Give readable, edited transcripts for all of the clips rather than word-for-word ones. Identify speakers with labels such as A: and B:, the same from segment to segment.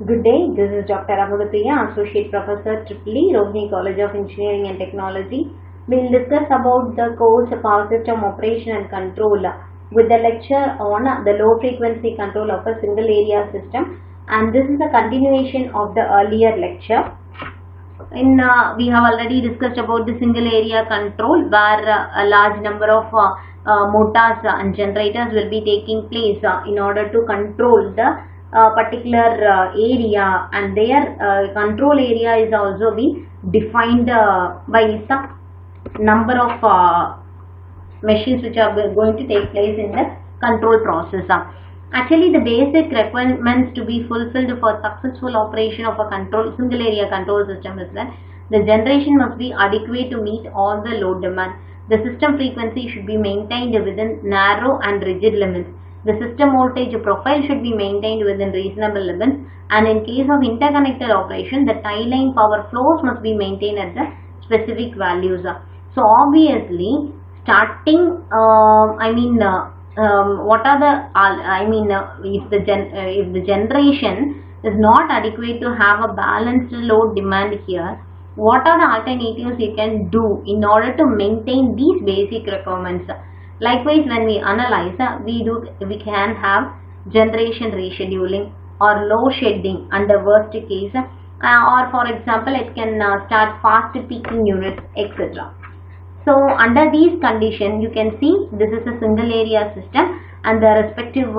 A: Good day, this is Dr. Amudappriya, Associate Professor EEE, Rohini College of Engineering and Technology. We will discuss about the course Power System Operation and Control with the lecture on the low frequency control of a single area system, and this is a continuation of the earlier lecture. We have already discussed about the single area control where a large number of motors and generators will be taking place in order to control the particular area, and their control area is also being defined by some number of machines which are going to take place in the control process. Actually, the basic requirements to be fulfilled for successful operation of a single area control system is that the generation must be adequate to meet all the load demand. The system frequency should be maintained within narrow and rigid limits. The system voltage profile should be maintained within reasonable limits, and in case of interconnected operation, the tie line power flows must be maintained at the specific values. So obviously, starting, what are the if the generation is not adequate to have a balanced load demand here, what are the alternatives you can do in order to maintain these basic requirements? Likewise, when we analyze, we can have generation rescheduling or load shedding under worst case, or for example, it can start fast peaking units, etc. So under these conditions, you can see this is a single area system, and the respective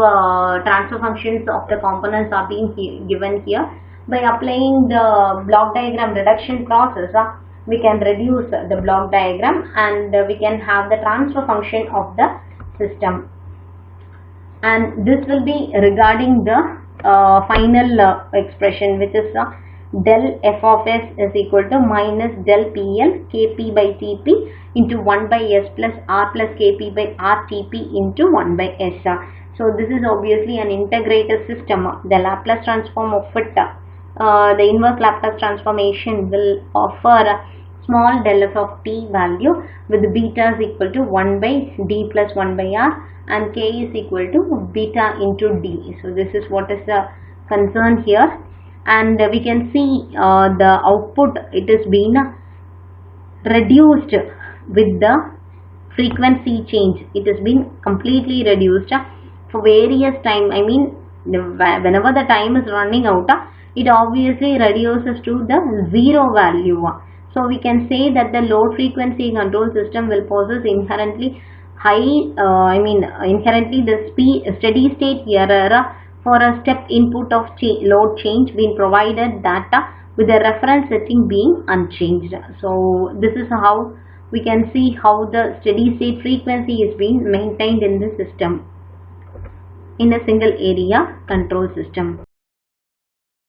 A: transfer functions of the components are being given here. By applying the block diagram reduction process, we can reduce the block diagram and we can have the transfer function of the system. And this will be regarding the final expression, which is del f of s is equal to minus del pl kp by tp into 1 by s plus r plus kp by r tp into 1 by s. So this is obviously an integrated system. The Laplace transform of it, the inverse Laplace transformation will offer small del f of t value with beta is equal to 1 by d plus 1 by r and k is equal to beta into d. So this is what is the concern here, and we can see the output, it is being reduced with the frequency change. It has been completely reduced for various time. Whenever the time is running out, it obviously reduces to the zero value. So we can say that the low frequency control system will possess inherently inherently the steady state error for a step input of load change being provided that with the reference setting being unchanged. So this is how we can see how the steady state frequency is being maintained in the system in a single area control system.